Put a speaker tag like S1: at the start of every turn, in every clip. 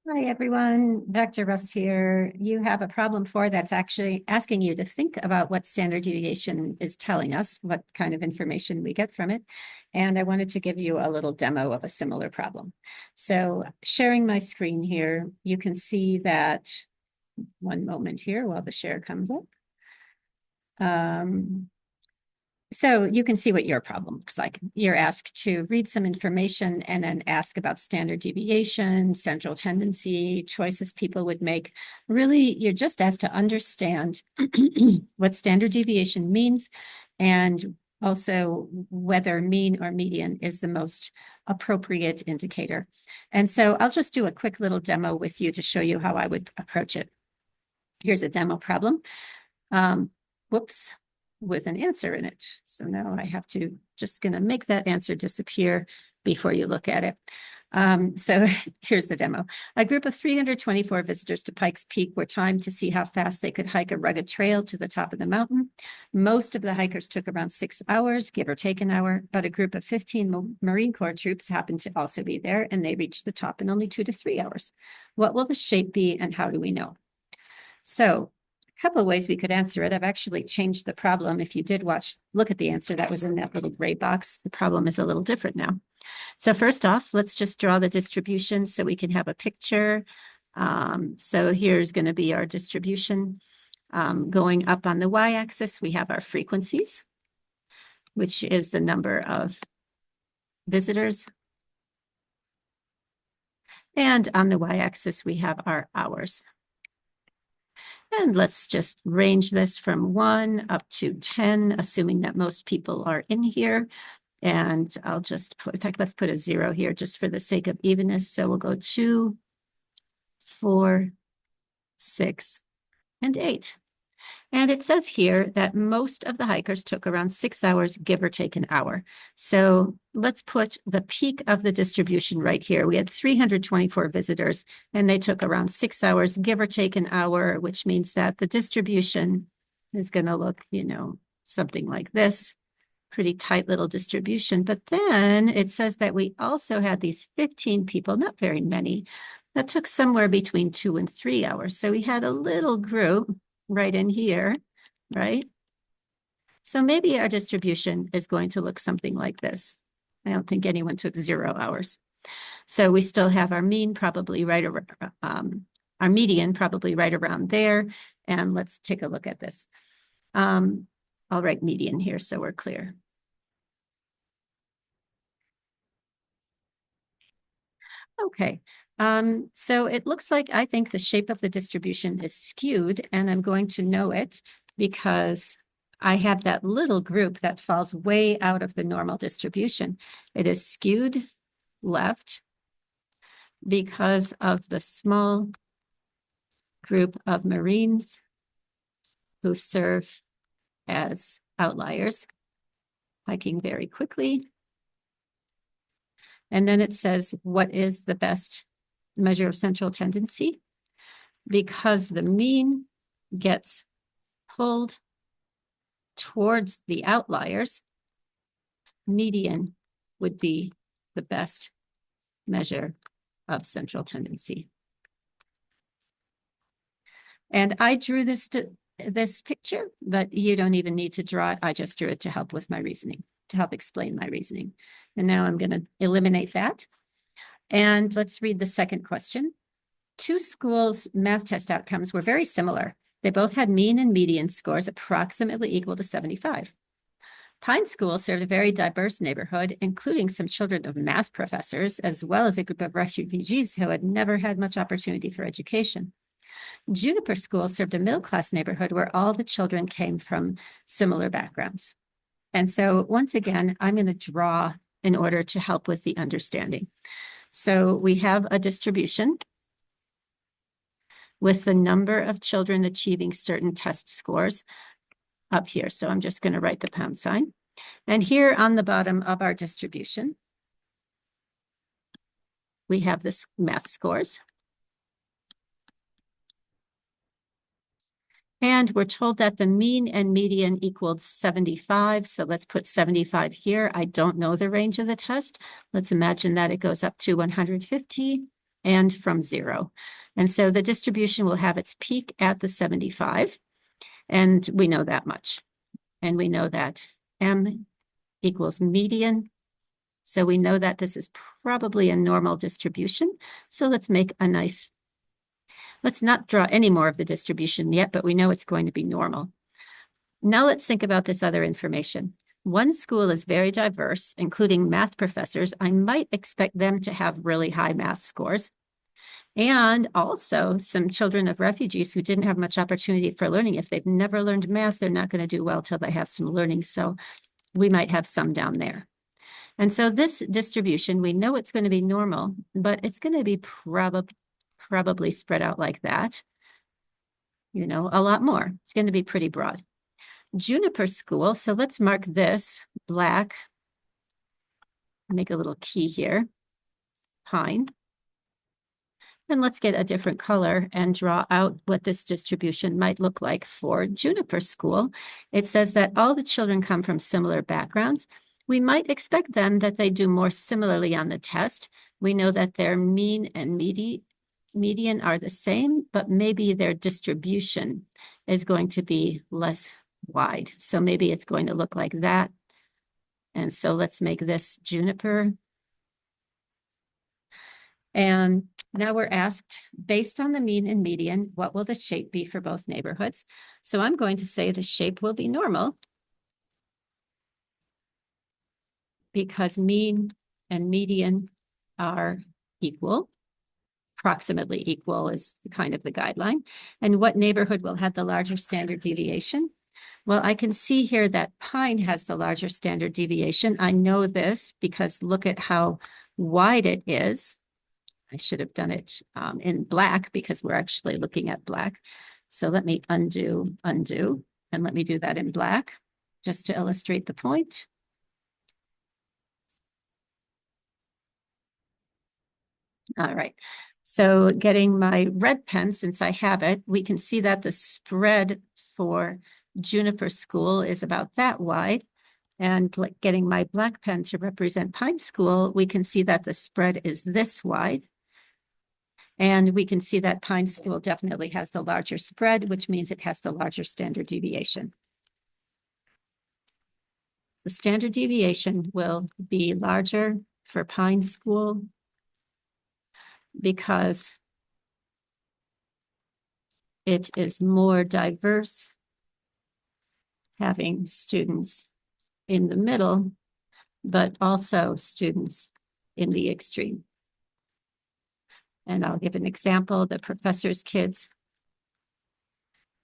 S1: Hi, everyone. Dr. Russ here. You have a problem 4 that's actually asking you to think about what standard deviation is telling us, what kind of information we get from it. And I wanted to give you a little demo of a similar problem. So sharing my screen here, you can see that one moment here while the share comes up. So you can see what your problem looks like. You're asked to read some information and then ask about standard deviation, central tendency, choices people would make. Really, you're just asked to understand what standard deviation means and also whether mean or median is the most appropriate indicator. And so I'll just do a quick little demo with you to show you how I would approach it. Here's a demo problem. Whoops. With an answer in it. So now I have to just going to make that answer disappear before you look at it. So here's the demo. A group of 324 visitors to Pikes Peak were timed to see how fast they could hike a rugged trail to the top of the mountain. Most of the hikers took around 6 hours, give or take an hour, but a group of 15 Marine Corps troops happened to also be there, and they reached the top in only 2 to 3 hours. What will the shape be, and how do we know? So couple of ways we could answer it. I've actually changed the problem. If you did look at the answer that was in that little gray box, the problem is a little different now. So first off, let's just draw the distribution so we can have a picture. So here's going to be our distribution. Going up on the y-axis, we have our frequencies, which is the number of visitors. And on the y-axis, we have our hours. And let's just range this from 1 up to 10, assuming that most people are in here. And I'll just put, in fact, let's put a 0 here just for the sake of evenness. So we'll go 2, 4, 6, and 8. And it says here that most of the hikers took around 6 hours, give or take an hour. So let's put the peak of the distribution right here. We had 324 visitors, and they took around 6 hours, give or take an hour, which means that the distribution is going to look, something like this. Pretty tight little distribution. But then it says that we also had these 15 people, not very many, that took somewhere between 2 and 3 hours. So we had a little group right in here, right? So maybe our distribution is going to look something like this. I don't think anyone took 0 hours. So we still have our mean probably right around, our median probably right around there. And let's take a look at this. I'll write median here so we're clear. Okay. So it looks like I think the shape of the distribution is skewed, and I'm going to know it because I have that little group that falls way out of the normal distribution. It is skewed left because of the small group of Marines who serve as outliers, hiking very quickly. And then it says, what is the best measure of central tendency? Because the mean gets pulled towards the outliers, median would be the best measure of central tendency. And I drew this picture, but you don't even need to draw it. I just drew it to help with my reasoning, to help explain my reasoning. And now I'm going to eliminate that. And let's read the second question. 2 schools' math test outcomes were very similar. They both had mean and median scores approximately equal to 75. Pine School served a very diverse neighborhood, including some children of math professors, as well as a group of refugees who had never had much opportunity for education. Juniper School served a middle-class neighborhood where all the children came from similar backgrounds. And so once again, I'm going to draw in order to help with the understanding. So we have a distribution with the number of children achieving certain test scores up here. So I'm just going to write the pound sign. And here on the bottom of our distribution, we have this math scores. And we're told that the mean and median equaled 75. So let's put 75 here. I don't know the range of the test. Let's imagine that it goes up to 150. and from 0. And so the distribution will have its peak at the 75. And we know that much. And we know that M equals median. So we know that this is probably a normal distribution. So let's not draw any more of the distribution yet, but we know it's going to be normal. Now let's think about this other information. One school is very diverse, including math professors. I might expect them to have really high math scores. And also some children of refugees who didn't have much opportunity for learning. If they've never learned math, they're not going to do well till they have some learning. So we might have some down there. And so this distribution, we know it's going to be normal, but it's going to be probably spread out like that, a lot more. It's going to be pretty broad. Juniper School, so let's mark this black, make a little key here, pine. And let's get a different color and draw out what this distribution might look like for Juniper School. It says that all the children come from similar backgrounds. We might expect then that they do more similarly on the test. We know that their mean and median are the same, but maybe their distribution is going to be less wide. So maybe it's going to look like that. And so let's make this Juniper. And now we're asked, based on the mean and median, what will the shape be for both neighborhoods? So I'm going to say the shape will be normal because mean and median are equal. Approximately equal is kind of the guideline. And what neighborhood will have the larger standard deviation? Well, I can see here that Pine has the larger standard deviation. I know this because look at how wide it is. I should have done it in black because we're actually looking at black. So let me undo, and let me do that in black just to illustrate the point. All right. So getting my red pen, since I have it, we can see that the spread for Juniper School is about that wide. And getting my black pen to represent Pine School, we can see that the spread is this wide. And we can see that Pine School definitely has the larger spread, which means it has the larger standard deviation. The standard deviation will be larger for Pine School because it is more diverse, having students in the middle, but also students in the extreme. And I'll give an example, the professor's kids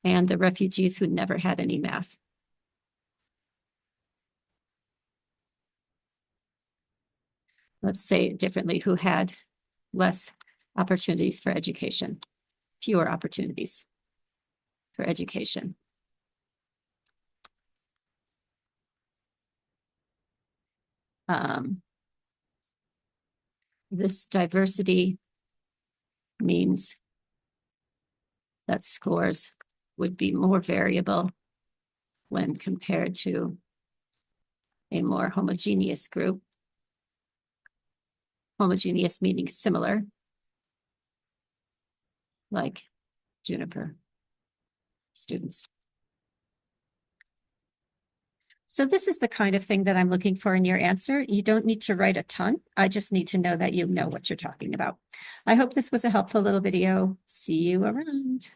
S1: and the refugees who never had any math. Let's say it differently, who had less opportunities for education, fewer opportunities for education. This diversity means that scores would be more variable when compared to a more homogeneous group. Homogeneous meaning similar, like Juniper students. So this is the kind of thing that I'm looking for in your answer. You don't need to write a ton. I just need to know that you know what you're talking about. I hope this was a helpful little video. See you around.